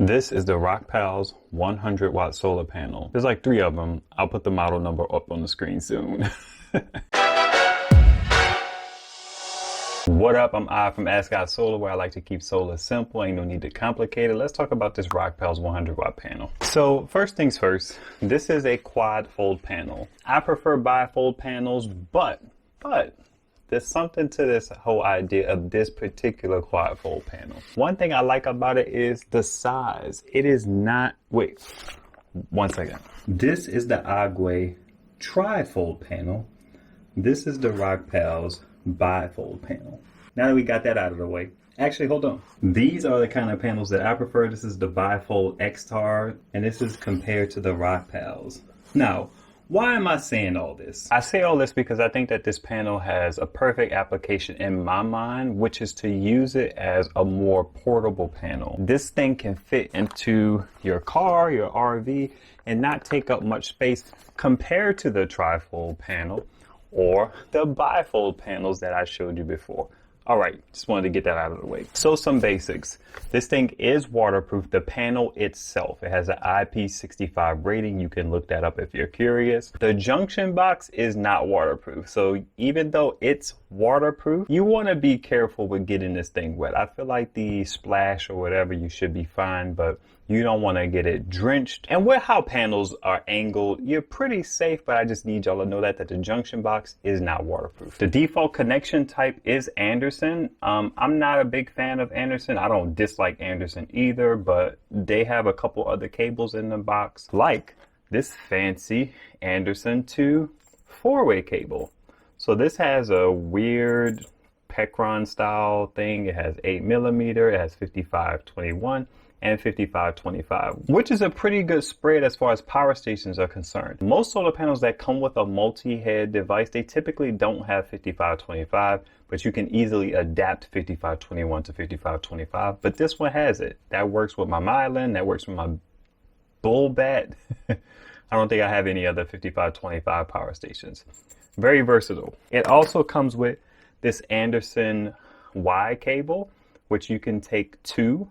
This is the Rockpals 100 watt solar panel. There's like 3 of them. I'll put the model number up on the screen soon. What up? I'm I from askivesolar, where I like to keep solar simple. Ain't no need to complicate it. Let's talk about this Rockpals 100 watt panel. So first things first, this is a quad fold panel. I prefer bifold panels, but there's something to this whole idea of this particular quad fold panel. One thing I like about it is the size. It is not, wait, one second. This is the Agwe trifold panel. This is the Rockpals bifold panel. Now that we got that out of the way, actually, hold on. These are the kind of panels that I prefer. This is the bifold Xtar, and this is compared to the Rockpals. Now, why am I saying all this? I say all this because I think that this panel has a perfect application in my mind, which is to use it as a more portable panel. This thing can fit into your car, your RV, and not take up much space compared to the trifold panel or the bifold panels that I showed you before. All right, just wanted to get that out of the way. So some basics. This thing is waterproof. The panel itself, it has an IP65 rating. You can look that up if you're curious. The junction box is not waterproof. So even though it's waterproof, you want to be careful with getting this thing wet. I feel like the splash or whatever, you should be fine, but you don't want to get it drenched. And with how panels are angled, you're pretty safe, but I just need y'all to know that the junction box is not waterproof. The default connection type is Anderson. I'm not a big fan of Anderson. I don't dislike Anderson either, but they have a couple other cables in the box, like this fancy Anderson to 4-way cable. So this has a weird Pecron style thing. It has 8mm, it has 5521. And 5525, which is a pretty good spread as far as power stations are concerned. Most solar panels that come with a multi-head device, they typically don't have 5525, but you can easily adapt 5521 to 5525. But this one has it. That works with my Mylan, that works with my Bull Bat. I don't think I have any other 5525 power stations. Very versatile. It also comes with this Anderson Y cable, which you can take to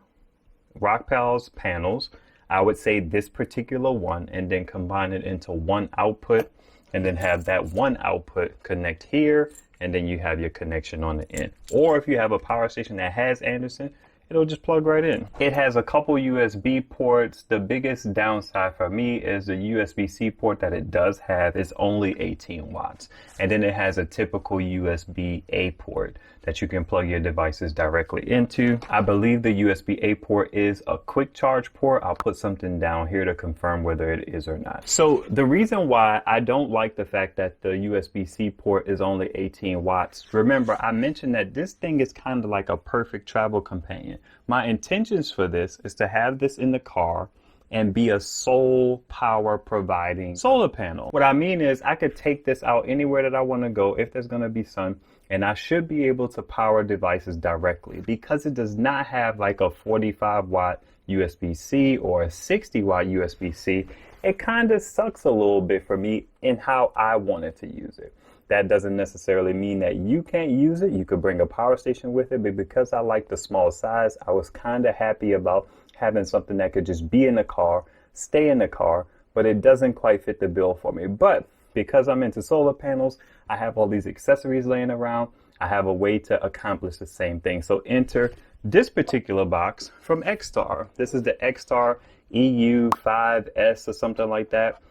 Rockpals panels. I would say this particular one, and then combine it into one output, and then have that one output connect here, and then you have your connection on the end. Or if you have a power station that has Anderson, it'll just plug right in. It has a couple USB ports. The biggest downside for me is the USB-C port that it does have is only 18 watts. And then it has a typical USB-A port that you can plug your devices directly into. I believe the USB-A port is a quick charge port. I'll put something down here to confirm whether it is or not. So the reason why I don't like the fact that the USB-C port is only 18 watts, remember I mentioned that this thing is kind of like a perfect travel companion. My intentions for this is to have this in the car and be a sole power providing solar panel. What I mean is I could take this out anywhere that I want to go if there's going to be sun, and I should be able to power devices directly. Because it does not have like a 45 watt USB-C or a 60 watt USB-C, it kind of sucks a little bit for me in how I wanted to use it. That doesn't necessarily mean that you can't use it. You could bring a power station with it, but because I like the small size, I was kind of happy about having something that could just be in the car, stay in the car, but it doesn't quite fit the bill for me. But because I'm into solar panels, I have all these accessories laying around. I have a way to accomplish the same thing. So enter this particular box from Xtar. This is the Xtar EU4S or something like that.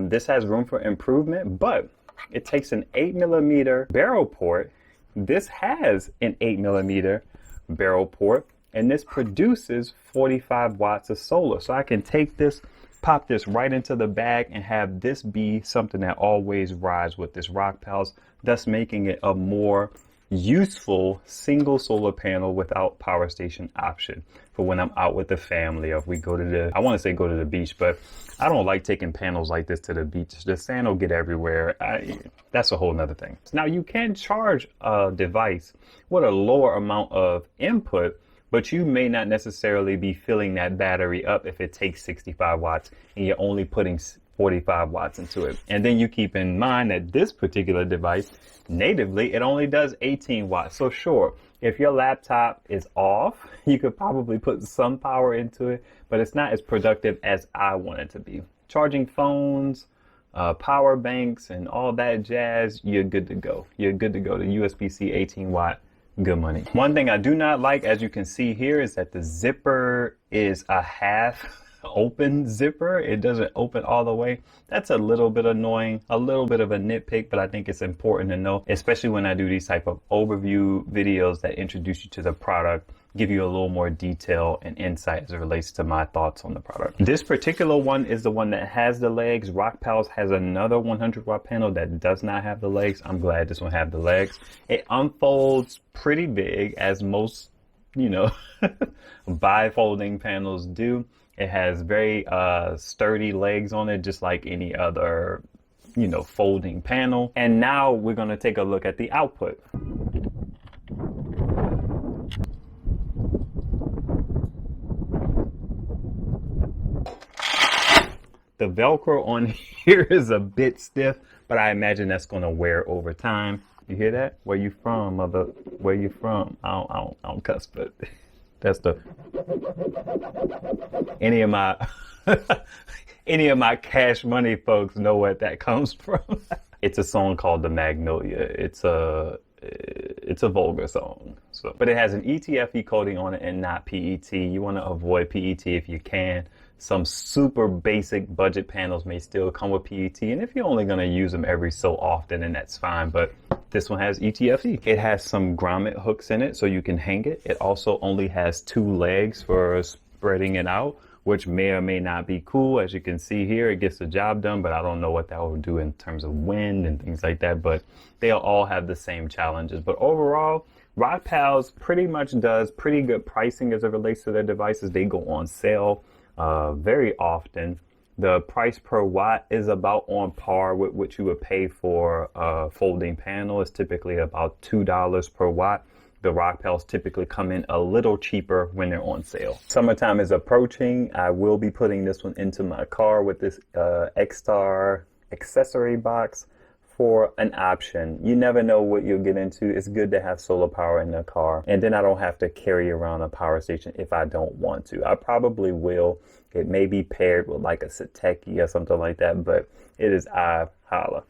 This has room for improvement, but it takes an 8mm barrel port. This has an 8mm barrel port, and this produces 45 watts of solar. So I can take this, pop this right into the bag, and have this be something that always rides with this Rockpals, thus making it a more useful single solar panel without power station option for when I'm out with the family, or if we go to the, I want to say go to the beach, but I don't like taking panels like this to the beach. The sand will get everywhere. That's a whole nother thing. Now you can charge a device with a lower amount of input, but you may not necessarily be filling that battery up if it takes 65 watts and you're only putting 45 watts into it. And then you keep in mind that this particular device, natively, it only does 18 watts. So sure, if your laptop is off, you could probably put some power into it, but it's not as productive as I want it to be. Charging phones, power banks, and all that jazz, you're good to go. You're good to go. The USB-C 18 watt, good money. One thing I do not like, as you can see here, is that the zipper is a half open zipper. It doesn't open all the way. That's a little bit annoying, a little bit of a nitpick, but I think it's important to know, especially when I do these type of overview videos that introduce you to the product, give you a little more detail and insight as it relates to my thoughts on the product. This particular one is the one that has the legs. Rockpals has another 100 watt panel that does not have the legs. I'm glad this one has the legs. It unfolds pretty big, as most, bifolding panels do. It has very sturdy legs on it, just like any other, folding panel. And now we're going to take a look at the output. The Velcro on here is a bit stiff, but I imagine that's going to wear over time. You hear that? Where you from, mother? Where you from? I don't cuss, but that's the... Any of my Cash Money folks know where that comes from. It's a song called The Magnolia. It's a vulgar song. But it has an ETFE coating on it and not PET. You want to avoid PET if you can. Some super basic budget panels may still come with PET, and if you're only going to use them every so often, then that's fine. But this one has ETFE. It has some grommet hooks in it so you can hang it. It also only has 2 legs for spreading it out, which may or may not be cool. As you can see here, it gets the job done, but I don't know what that will do in terms of wind and things like that. But they'll all have the same challenges. But overall, Rockpals pretty much does pretty good pricing as it relates to their devices. They go on sale very often. The price per watt is about on par with what you would pay for a folding panel. It's typically about $2 per watt. The Rockpals typically come in a little cheaper when they're on sale. Summertime is approaching. I will be putting this one into my car with this Xtar accessory box for an option. You never know what you'll get into. It's good to have solar power in the car, and then I don't have to carry around a power station if I don't want to. I probably will. It may be paired with like a Sateki or something like that, but it is holla.